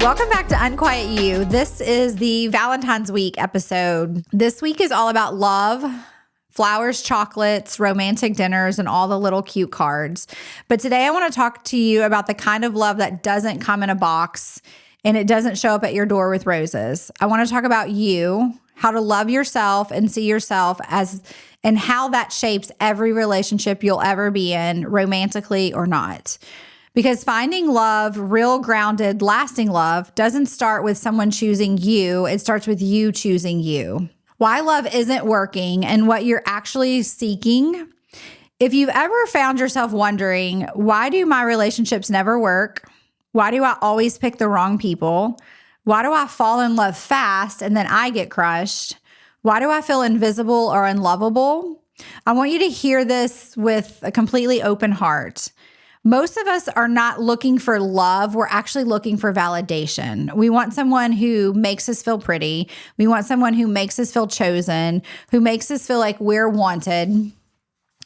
Welcome back to Unquiet You. This is the Valentine's Week episode. This week is all about love, flowers, chocolates, romantic dinners, and all the little cute cards. But today I want to talk to you about the kind of love that doesn't come in a box and it doesn't show up at your door with roses. I want to talk about you, how to love yourself and see yourself as, and how that shapes every relationship you'll ever be in, romantically or not. Because finding love, real grounded, lasting love, doesn't start with someone choosing you. It starts with you choosing you. Why love isn't working and what you're actually seeking. If you've ever found yourself wondering, why do my relationships never work? Why do I always pick the wrong people? Why do I fall in love fast and then I get crushed? Why do I feel invisible or unlovable? I want you to hear this with a completely open heart. Most of us are not looking for love. We're actually looking for validation. We want someone who makes us feel pretty. We want someone who makes us feel chosen, who makes us feel like we're wanted.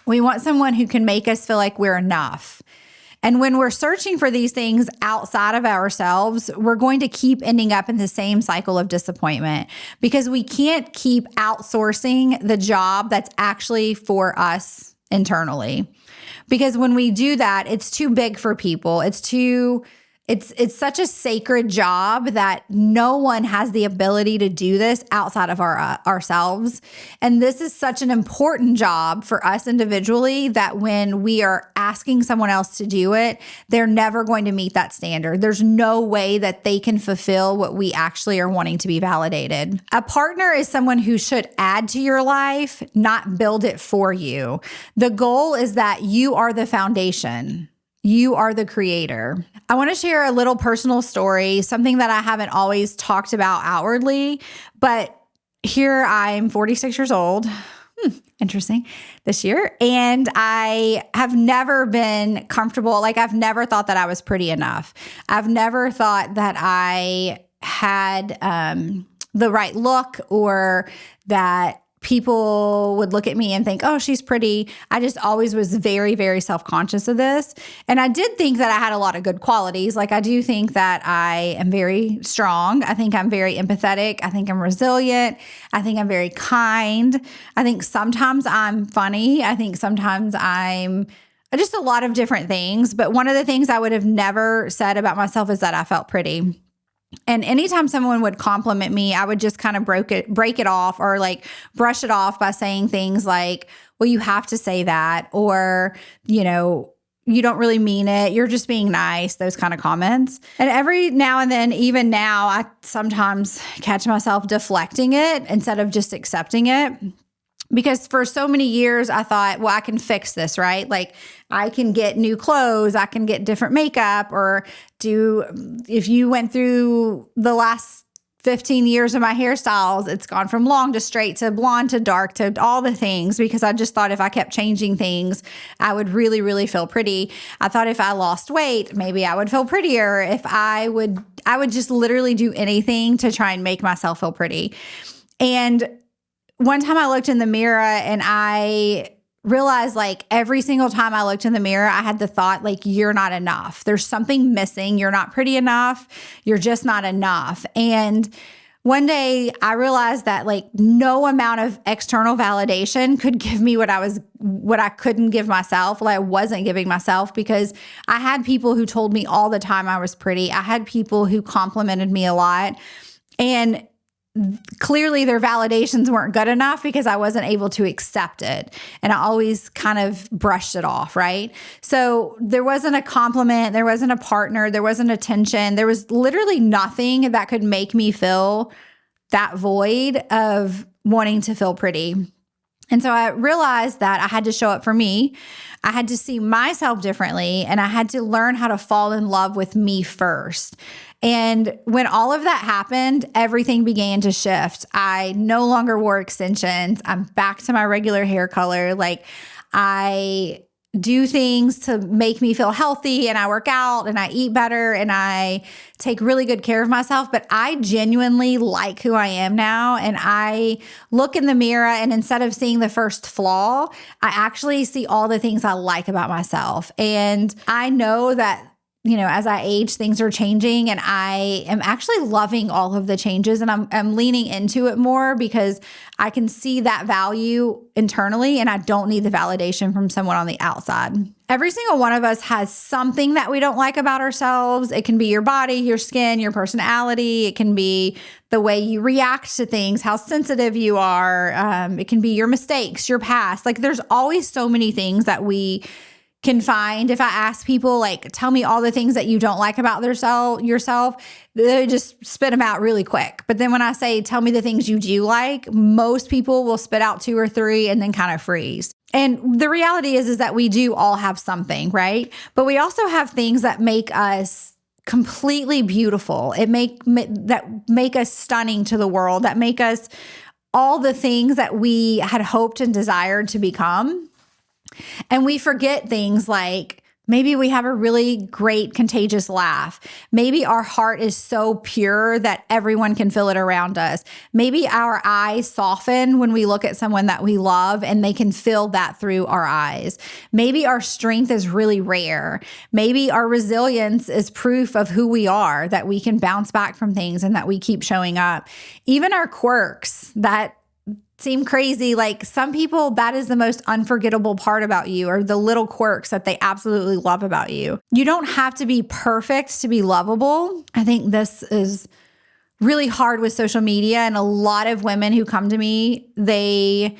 We want someone who can make us feel like we're enough. And when we're searching for these things outside of ourselves, we're going to keep ending up in the same cycle of disappointment because we can't keep outsourcing the job that's actually for us internally. Because when we do that, it's too big for people. It's such a sacred job that no one has the ability to do this outside of ourselves. And this is such an important job for us individually that when we are asking someone else to do it, they're never going to meet that standard. There's no way that they can fulfill what we actually are wanting to be validated. A partner is someone who should add to your life, not build it for you. The goal is that you are the foundation. You are the creator. I want to share a little personal story, something that I haven't always talked about outwardly, but here I'm 46 years old. Interesting, this year. And I have never been comfortable. Like I've never thought that I was pretty enough. I've never thought that I had the right look or that people would look at me and think, oh, she's pretty. I just always was very, very self-conscious of this. And I did think that I had a lot of good qualities. Like I do think that I am very strong. I think I'm very empathetic. I think I'm resilient. I think I'm very kind. I think sometimes I'm funny. I think sometimes I'm just a lot of different things. But one of the things I would have never said about myself is that I felt pretty. And anytime someone would compliment me, I would just kind of break it off or like brush it off by saying things like, well, you have to say that, or, you know, you don't really mean it. You're just being nice, those kind of comments. And every now and then, even now, I sometimes catch myself deflecting it instead of just accepting it. Because for so many years, I thought, well, I can fix this, right? Like I can get new clothes, I can get different makeup, or if you went through the last 15 years of my hairstyles, it's gone from long to straight to blonde to dark to all the things, because I just thought if I kept changing things, I would really, really feel pretty. I thought if I lost weight, maybe I would feel prettier. If I would just literally do anything to try and make myself feel pretty. And one time I looked in the mirror and I realized like every single time I looked in the mirror, I had the thought like, you're not enough. There's something missing. You're not pretty enough. You're just not enough. And one day I realized that like no amount of external validation could give me what I couldn't give myself, what I wasn't giving myself, because I had people who told me all the time I was pretty. I had people who complimented me a lot. And clearly their validations weren't good enough because I wasn't able to accept it. And I always kind of brushed it off, right? So there wasn't a compliment, there wasn't a partner, there wasn't attention. There was literally nothing that could make me fill that void of wanting to feel pretty. And so I realized that I had to show up for me. I had to see myself differently, and I had to learn how to fall in love with me first. And when all of that happened, everything began to shift. I no longer wore extensions. I'm back to my regular hair color. Like I do things to make me feel healthy, and I work out and I eat better and I take really good care of myself. But I genuinely like who I am now. And I look in the mirror, and instead of seeing the first flaw, I actually see all the things I like about myself. And I know that as I age, things are changing, and I am actually loving all of the changes, and I'm leaning into it more because I can see that value internally, and I don't need the validation from someone on the outside. Every single one of us has something that we don't like about ourselves. It can be your body, your skin, your personality. It can be the way you react to things, how sensitive you are. It can be your mistakes, your past. Like, there's always so many things that we can find. If I ask people, like, tell me all the things that you don't like about yourself, they just spit them out really quick. But then when I say, tell me the things you do like, most people will spit out 2 or 3 and then kind of freeze. And the reality is that we do all have something, right? But we also have things that make us completely beautiful. That make us stunning to the world, that make us all the things that we had hoped and desired to become. And we forget things like maybe we have a really great contagious laugh. Maybe our heart is so pure that everyone can feel it around us. Maybe our eyes soften when we look at someone that we love and they can feel that through our eyes. Maybe our strength is really rare. Maybe our resilience is proof of who we are, that we can bounce back from things and that we keep showing up. Even our quirks that seem crazy. Like, some people, that is the most unforgettable part about you, or the little quirks that they absolutely love about you. You don't have to be perfect to be lovable. I think this is really hard with social media. And a lot of women who come to me, they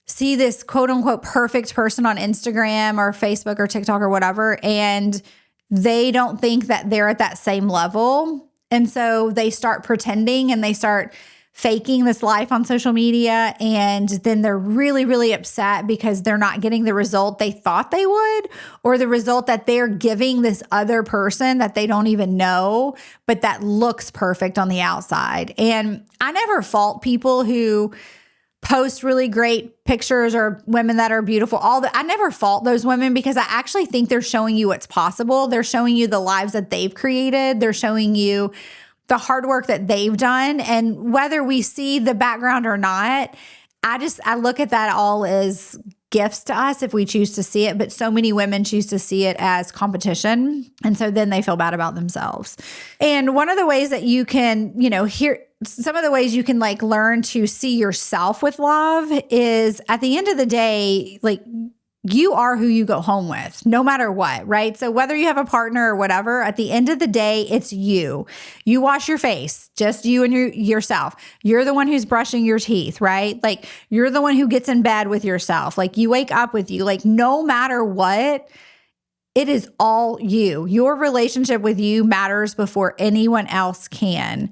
see this quote unquote perfect person on Instagram or Facebook or TikTok or whatever, and they don't think that they're at that same level. And so they start pretending and they start faking this life on social media, and then they're really, really upset because they're not getting the result they thought they would, or the result that they're giving this other person that they don't even know, but that looks perfect on the outside. And I never fault people who post really great pictures or women that are beautiful. I never fault those women, because I actually think they're showing you what's possible. They're showing you the lives that they've created. They're showing you the hard work that they've done. And whether we see the background or not, I look at that all as gifts to us if we choose to see it. But so many women choose to see it as competition. And so then they feel bad about themselves. And one of the ways that you can, some of the ways you can like learn to see yourself with love is, at the end of the day, like, you are who you go home with, no matter what, right? So whether you have a partner or whatever, at the end of the day, it's you. You wash your face, just you and yourself. You're the one who's brushing your teeth, right? Like, you're the one who gets in bed with yourself. Like, you wake up with you. Like, no matter what, it is all you. Your relationship with you matters before anyone else can.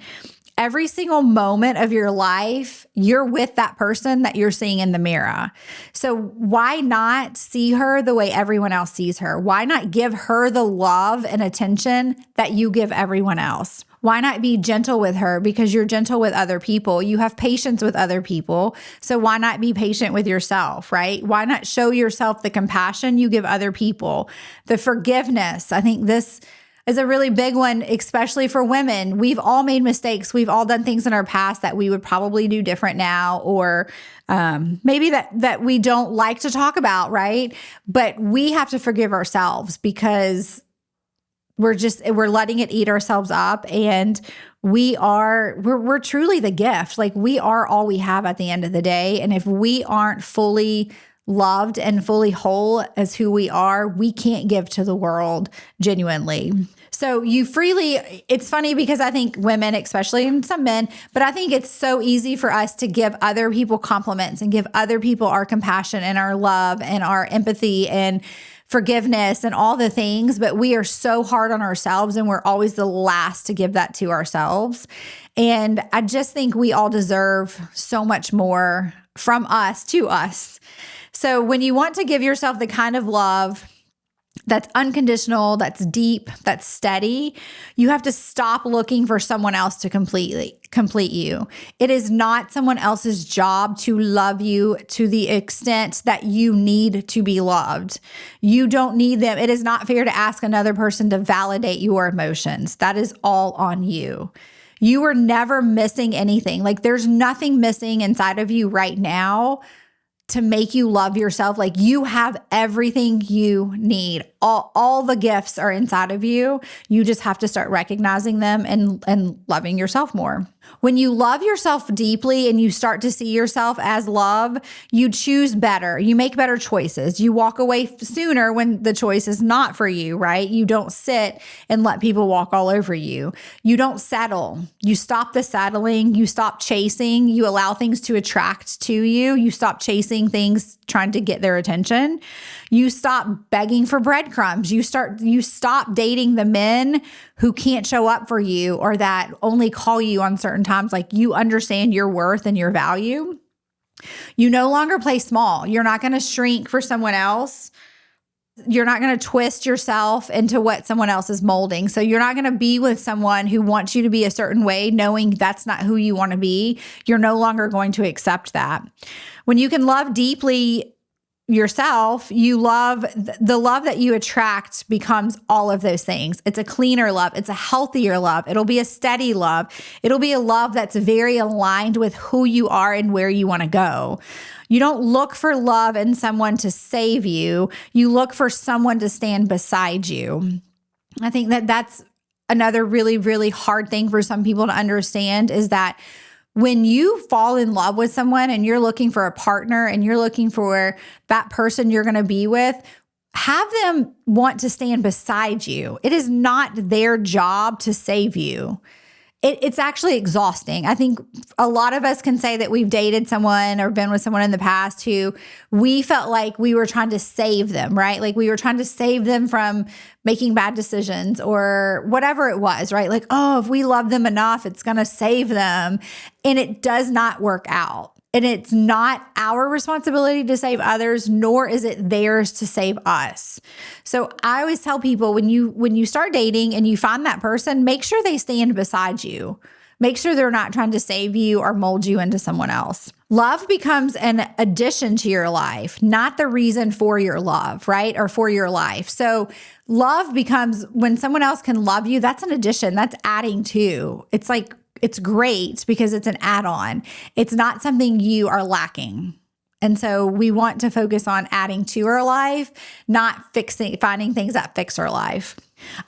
Every single moment of your life, you're with that person that you're seeing in the mirror. So why not see her the way everyone else sees her? Why not give her the love and attention that you give everyone else? Why not be gentle with her? Because you're gentle with other people. You have patience with other people. So why not be patient with yourself, right? Why not show yourself the compassion you give other people? The forgiveness. I think this is a really big one, especially for women. We've all made mistakes. We've all done things in our past that we would probably do different now, or maybe that we don't like to talk about, right? But we have to forgive ourselves, because we're letting it eat ourselves up, and we're truly the gift. Like, we are all we have at the end of the day. And if we aren't fully loved and fully whole as who we are, we can't give to the world genuinely. So it's funny because I think women, especially, and some men, but I think it's so easy for us to give other people compliments and give other people our compassion and our love and our empathy and forgiveness and all the things, but we are so hard on ourselves, and we're always the last to give that to ourselves. And I just think we all deserve so much more from us to us. So when you want to give yourself the kind of love that's unconditional, that's deep, that's steady, you have to stop looking for someone else to complete you. It is not someone else's job to love you to the extent that you need to be loved. You don't need them. It is not fair to ask another person to validate your emotions. That is all on you. You are never missing anything. Like, there's nothing missing inside of you right now to make you love yourself. Like, you have everything you need. all the gifts are inside of you. You just have to start recognizing them and loving yourself more. When you love yourself deeply and you start to see yourself as love, you choose better. You make better choices. You walk away sooner when the choice is not for you, right? You don't sit and let people walk all over you. You don't settle. You stop the settling. You stop chasing. You allow things to attract to you. You stop chasing things trying to get their attention. You stop begging for breadcrumbs. You stop dating the men who can't show up for you or that only call you on certain times. Like, you understand your worth and your value. You no longer play small. You're not going to shrink for someone else. You're not going to twist yourself into what someone else is molding. So you're not going to be with someone who wants you to be a certain way, knowing that's not who you want to be. You're no longer going to accept that. When you can love deeply yourself, the love that you attract becomes all of those things. It's a cleaner love. It's a healthier love. It'll be a steady love. It'll be a love that's very aligned with who you are and where you want to go. You don't look for love in someone to save you. You look for someone to stand beside you. I think that that's another really, really hard thing for some people to understand, is that when you fall in love with someone and you're looking for a partner and you're looking for that person you're going to be with, have them want to stand beside you. It is not their job to save you. It's actually exhausting. I think a lot of us can say that we've dated someone or been with someone in the past who we felt like we were trying to save them, right? Like we were trying to save them from making bad decisions or whatever it was, right? Like, oh, if we love them enough, it's going to save them. And it does not work out. And it's not our responsibility to save others, nor is it theirs to save us. So I always tell people, when you start dating and you find that person, make sure they stand beside you. Make sure they're not trying to save you or mold you into someone else. Love becomes an addition to your life, not the reason for your love, right? Or for your life. So love becomes, when someone else can love you, that's an addition. That's adding to. It's like, it's great because it's an add-on. It's not something you are lacking. And so we want to focus on adding to our life, not finding things that fix our life.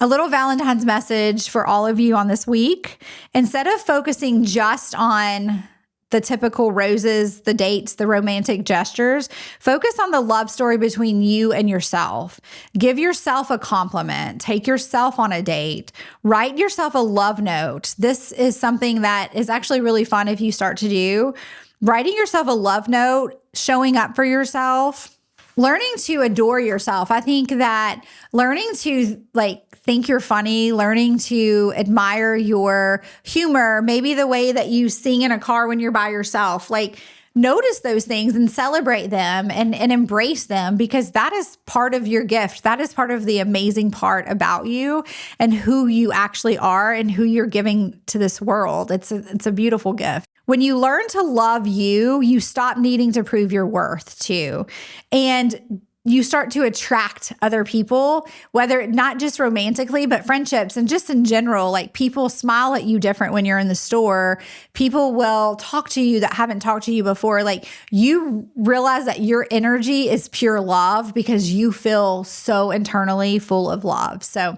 A little Valentine's message for all of you on this week. Instead of focusing just on the typical roses, the dates, the romantic gestures, focus on the love story between you and yourself. Give yourself a compliment. Take yourself on a date. Write yourself a love note. This is something that is actually really fun if you start to do. Writing yourself a love note, showing up for yourself, learning to adore yourself. I think that learning to think you're funny, learning to admire your humor, maybe the way that you sing in a car when you're by yourself, notice those things and celebrate them and embrace them, because that is part of your gift. That is part of the amazing part about you and who you actually are and who you're giving to this world. It's a beautiful gift. When you learn to love you, you stop needing to prove your worth to. And you start to attract other people, whether not just romantically, but friendships and just in general. People smile at you different when you're in the store. People will talk to you that haven't talked to you before. You realize that your energy is pure love because you feel so internally full of love. So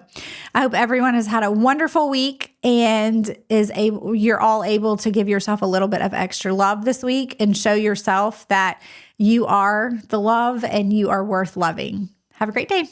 I hope everyone has had a wonderful week and you're all able to give yourself a little bit of extra love this week and show yourself that you are the love and you are worth loving. Have a great day.